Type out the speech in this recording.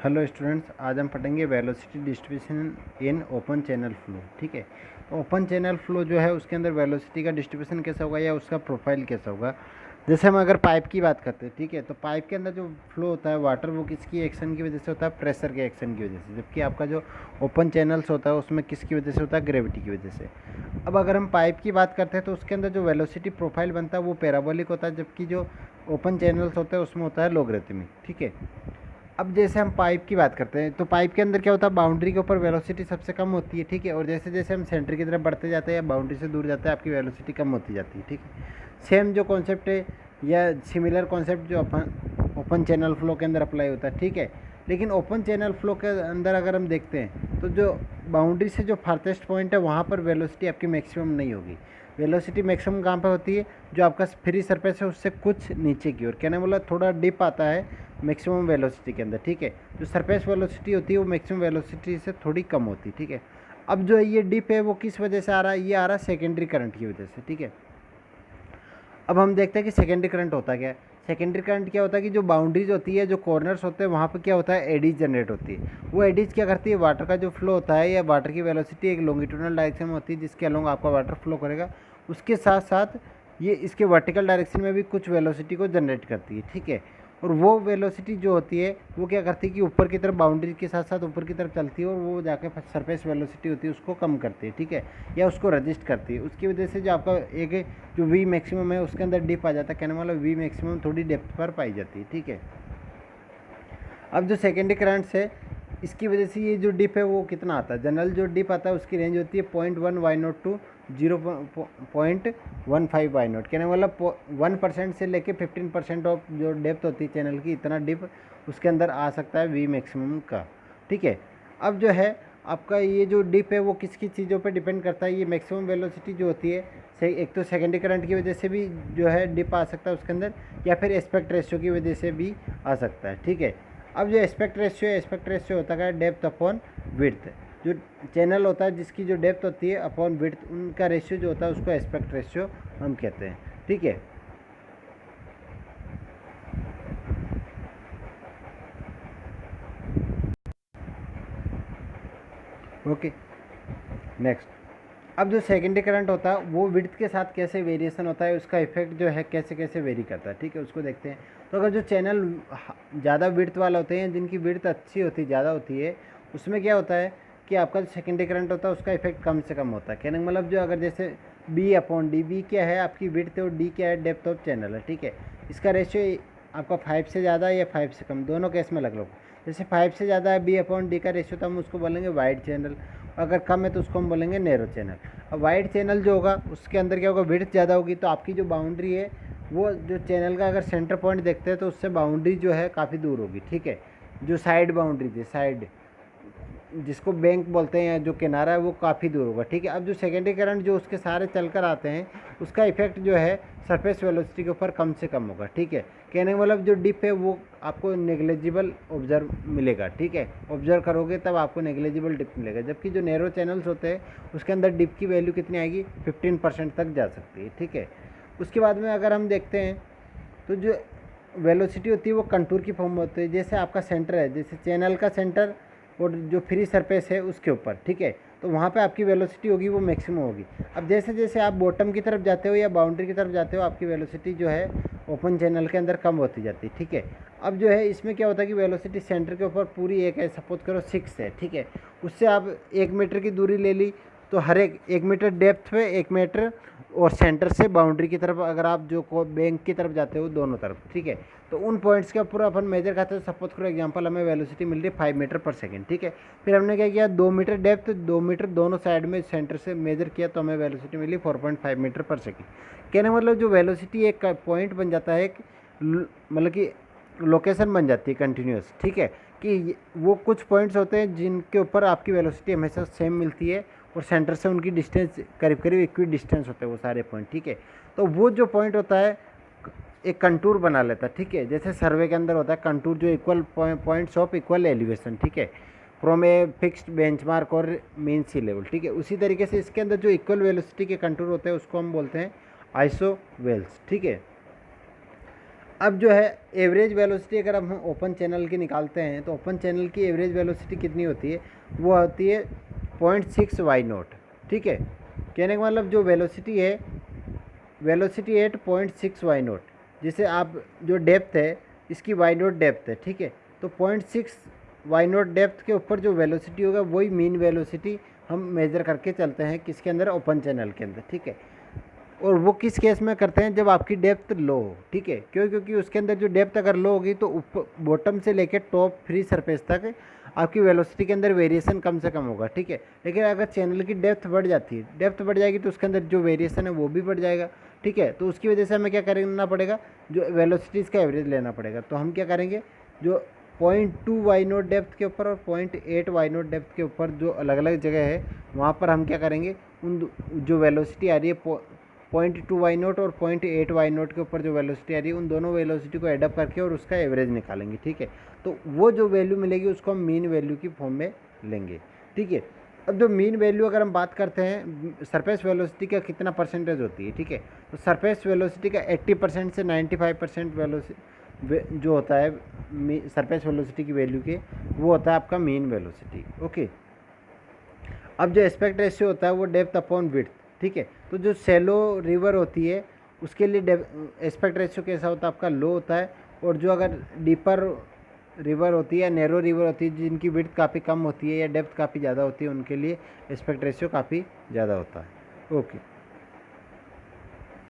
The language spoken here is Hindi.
हेलो स्टूडेंट्स, आज हम पढ़ेंगे velocity distribution in open channel flow. ठीक है, ओपन चैनल फ्लो जो है उसके अंदर वेलोसिटी का डिस्ट्रीब्यूशन कैसा होगा या उसका प्रोफाइल कैसा होगा। जैसे हम अगर पाइप की बात करते हैं, ठीक है, तो पाइप के अंदर जो फ्लो होता है वाटर, वो किसकी एक्शन की वजह से होता है? प्रेशर के एक्शन की वजह से। जबकि आपका जो ओपन चैनल्स होता है उसमें किसकी वजह से होता है? ग्रेविटी की वजह से। अब अगर हम पाइप की बात करते हैं तो उसके अंदर जो वेलोसिटी प्रोफाइल बनता है वो पैराबोलिक होता है, जबकि जो ओपन चैनल्स होते हैं उसमें होता है लॉगरिथमिक। ठीक है, अब जैसे हम पाइप की बात करते हैं तो पाइप के अंदर क्या होता है? बाउंड्री के ऊपर वेलोसिटी सबसे कम होती है। ठीक है, और जैसे जैसे हम सेंटर की तरफ बढ़ते जाते हैं या बाउंड्री से दूर जाते हैं आपकी वेलोसिटी कम होती जाती है। ठीक है, सेम जो कॉन्सेप्ट है या सिमिलर कॉन्सेप्ट जो अपन ओपन चैनल फ्लो के अंदर अप्लाई होता है। ठीक है, लेकिन ओपन चैनल फ्लो के अंदर अगर हम देखते हैं तो जो बाउंड्री से जो फारतेस्ट पॉइंट है वहाँ पर वेलोसिटी आपकी मैक्सिमम नहीं होगी। वेलोसिटी मैक्सिमम कहाँ पर होती है? जो आपका फ्री सरफेस है उससे कुछ नीचे की ओर, कहने वाला थोड़ा डिप आता है मैक्सिमम वेलोसिटी के अंदर। ठीक है, जो सरफेस वेलोसिटी होती है वो मैक्सिमम वेलोसिटी से थोड़ी कम होती है। ठीक है, अब जो ये डिप है वो किस वजह से आ रहा है? ये आ रहा है सेकेंडरी करंट की वजह से। ठीक है, अब हम देखते हैं कि सेकेंडरी करंट होता क्या है। सेकेंडरी करंट क्या होता है कि जो बाउंड्रीज होती है, जो कॉर्नर्स होते हैं, वहाँ पर क्या होता है? एडीज जनरेट होती है। वो एडीज क्या करती है? वाटर का जो फ्लो होता है या वाटर की वेलोसिटी एक लॉन्गिट्यूडनल डायरेक्शन में होती है जिसके अलोंग आपका वाटर फ्लो करेगा, उसके साथ साथ ये इसके वर्टिकल डायरेक्शन में भी कुछ वेलोसिटी को जनरेट करती है। ठीक है, और वो वेलोसिटी जो होती है वो क्या करती है कि ऊपर की तरफ बाउंड्री के साथ साथ ऊपर की तरफ चलती है और वो जाके सरफेस वेलोसिटी होती है उसको कम करती है। ठीक है, या उसको रजिस्ट करती है। उसकी वजह से जो आपका एक जो वी मैक्सिमम है उसके अंदर डिप आ जाता है, कहने वाला वी मैक्सिमम थोड़ी डेप्थ पर पाई जाती है। ठीक है, अब जो सेकेंडरी करंट्स है इसकी वजह से ये जो डिप है वो कितना आता है? जनरल जो डिप आता है उसकी रेंज होती है 0.1 y naught to 0.15 y naught, कहने वाला 1% से लेके 15% ऑफ जो डेप्थ होती है चैनल की, इतना डिप उसके अंदर आ सकता है वी मैक्सिमम का। ठीक है, अब जो है आपका ये जो डिप है वो किस किस चीज़ों पे डिपेंड करता है? ये मैक्सिमम वेलोसिटी जो होती है एक तो सेकेंडरी करंट की वजह से भी जो है डिप आ सकता है उसके अंदर, या फिर एस्पेक्ट रेशियो की वजह से भी आ सकता है। ठीक है, अब जो एस्पेक्ट रेशियो होता है डेप्थ अपॉन विड्थ। जो चैनल होता है जिसकी जो डेप्थ होती है अपॉन विड्थ, उनका रेशियो जो होता है उसको एस्पेक्ट रेशियो हम कहते हैं। ठीक है, ओके, नेक्स्ट। अब जो सेकेंडरी करंट होता है वो विड्थ के साथ कैसे वेरिएशन होता है, उसका इफेक्ट जो है कैसे कैसे वेरी करता है। ठीक है, उसको देखते हैं। तो अगर जो चैनल ज़्यादा विड्थ वाला होते हैं, जिनकी विड्थ अच्छी होती है, ज़्यादा होती है, उसमें क्या होता है कि आपका जो सेकेंडरी करंट होता है उसका इफेक्ट कम से कम होता है। कहने का मतलब जो अगर जैसे बी अपॉन डी, बी क्या है आपकी विड्थ है और डी क्या है डेप्थ ऑफ चैनल है। ठीक है, इसका रेशियो आपका 5 से ज़्यादा या 5 से कम, दोनों केस में लग लो। जैसे 5 से ज़्यादा है बी अपॉन डी का रेशियो, तो हम उसको बोलेंगे वाइड चैनल। अगर कम है तो उसको हम बोलेंगे नैरो चैनल। अब वाइड चैनल जो होगा उसके अंदर क्या होगा? विड्थ ज़्यादा होगी, तो आपकी जो बाउंड्री है वो जो चैनल का अगर सेंटर पॉइंट देखते हैं तो उससे बाउंड्री जो है काफ़ी दूर होगी। ठीक है, जो साइड बाउंड्री थी, साइड जिसको बैंक बोलते हैं, जो किनारा है वो काफ़ी दूर होगा। ठीक है, अब जो सेकेंडरी करंट जो उसके सारे चल कर आते हैं उसका इफेक्ट जो है सरफेस वेलोसिटी के ऊपर कम से कम होगा। ठीक है, कहने का मतलब जो डिप है वो आपको नेग्लेजिबल ऑब्जर्व मिलेगा। ठीक है, ऑब्जर्व करोगे तब आपको नेग्लेजिबल डिप मिलेगा, जबकि जो नैरो चैनल्स होते हैं उसके अंदर डिप की वैल्यू कितनी आएगी? 15% तक जा सकती है। ठीक है, उसके बाद में अगर हम देखते हैं तो जो वेलोसिटी होती है वो कंटूर की फॉर्म में होती है। जैसे आपका सेंटर है, जैसे चैनल का सेंटर और जो फ्री सरफेस है उसके ऊपर, ठीक है, तो वहाँ पे आपकी वेलोसिटी होगी वो मैक्सिमम होगी। अब जैसे जैसे आप बॉटम की तरफ जाते हो या बाउंड्री की तरफ जाते हो आपकी वेलोसिटी जो है ओपन चैनल के अंदर कम होती जाती है। ठीक है, अब जो है इसमें क्या होता है कि वेलोसिटी सेंटर के ऊपर पूरी एक है, सपोज करो 6 है। ठीक है, उससे आप 1 मीटर की दूरी ले ली, तो हर एक 1 मीटर डेप्थ पे 1 मीटर, और सेंटर से बाउंड्री की तरफ अगर आप जो बैंक की तरफ जाते हो दोनों तरफ। ठीक है, तो उन पॉइंट्स के ऊपर अपन मेजर करते हैं। सपोज करो एग्जांपल हमें वेलोसिटी मिल रही है 5 मीटर पर सेकंड। ठीक है, फिर हमने क्या किया? 2 मीटर डेप्थ, 2 मीटर दोनों साइड में सेंटर से मेजर किया, तो हमें वेलोसिटी मिली 4.5 मीटर पर सेकंड। कहने मतलब जो वेलोसिटी एक पॉइंट बन जाता है, एक मतलब कि लोकेशन बन जाती है कंटिन्यूस। ठीक है, कि वो कुछ पॉइंट्स होते हैं जिनके ऊपर आपकी वेलोसिटी हमेशा सेम मिलती है और सेंटर से उनकी डिस्टेंस करीब करीब इक्वी डिस्टेंस होते हैं वो सारे पॉइंट। ठीक है, तो वो जो पॉइंट होता है एक कंटूर बना लेता है। ठीक है, जैसे सर्वे के अंदर होता है कंटूर, जो equal points of equal elevation. ठीक है, फ्रॉम ए फिक्स्ड बेंचमार्क और मीन सी लेवल। ठीक है, उसी तरीके से इसके अंदर जो इक्वल वेलोसिटी के कंटूर होते हैं उसको हम बोलते हैं आइसोवेल्स। ठीक है, अब जो है एवरेज वेलोसिटी अगर हम ओपन चैनल की निकालते हैं तो ओपन चैनल की एवरेज वेलोसिटी कितनी होती है, वो होती है 0.6 वाई नोट। ठीक है, कहने का मतलब जो वेलोसिटी है 0.6 वाई नोट, जिसे आप जो डेप्थ है इसकी वाई नोट डेप्थ है। ठीक है, तो 0.6 वाई नोट डेप्थ के ऊपर जो वेलोसिटी होगा वही मीन वेलोसिटी हम मेज़र करके चलते हैं किसके अंदर, ओपन चैनल के अंदर। ठीक है, और वो किस केस में करते हैं, जब आपकी डेप्थ लो हो। ठीक है, क्यों, क्योंकि उसके अंदर जो डेप्थ अगर लो होगी तो ऊपर बॉटम से लेकर टॉप फ्री सरफेस तक आपकी वेलोसिटी के अंदर वेरिएशन कम से कम होगा। ठीक है, लेकिन अगर चैनल की डेप्थ बढ़ जाती है, डेप्थ बढ़ जाएगी तो उसके अंदर जो वेरिएशन है वो भी बढ़ जाएगा। ठीक है, तो उसकी वजह से हमें क्या करना पड़ेगा, जो वेलोसिटीज़ का एवरेज लेना पड़ेगा। तो हम क्या करेंगे, जो 0.2 वाई नोट डेप्थ के ऊपर और 0.8 वाई नोट डेप्थ के ऊपर जो अलग अलग जगह है वहाँ पर हम क्या करेंगे, उन जो वेलोसिटी आ रही है 0.2 वाई नोट और 0.8 वाई नोट के ऊपर जो वेलोसिटी आ रही है, उन दोनों वेलोसिटी को एडअप करके और उसका एवरेज निकालेंगे। ठीक है, तो वो जो वैल्यू मिलेगी उसको हम मीन वैल्यू की फॉर्म में लेंगे। ठीक है, अब जो मीन वैल्यू अगर हम बात करते हैं सरफेस वेलोसिटी का कितना परसेंटेज होती है। ठीक है, तो सरफेस वेलोसिटी का 80% से 95% वेलोसिटी जो होता है सरफेस वेलोसिटी की वैल्यू के, वो होता है आपका मीन वेलोसिटी। ओके, अब जो एस्पेक्ट रेशियो होता है वो डेप्थ अपॉन विड्थ। ठीक है, तो जो सेलो रिवर होती है उसके लिए एस्पेक्ट रेशियो कैसा होता है, आपका लो होता है। और जो अगर डीपर रिवर होती है या नैरो रिवर होती है जिनकी विड्थ काफ़ी कम होती है या डेप्थ काफ़ी ज़्यादा होती है, उनके लिए एस्पेक्ट रेशियो काफ़ी ज़्यादा होता है। ओके।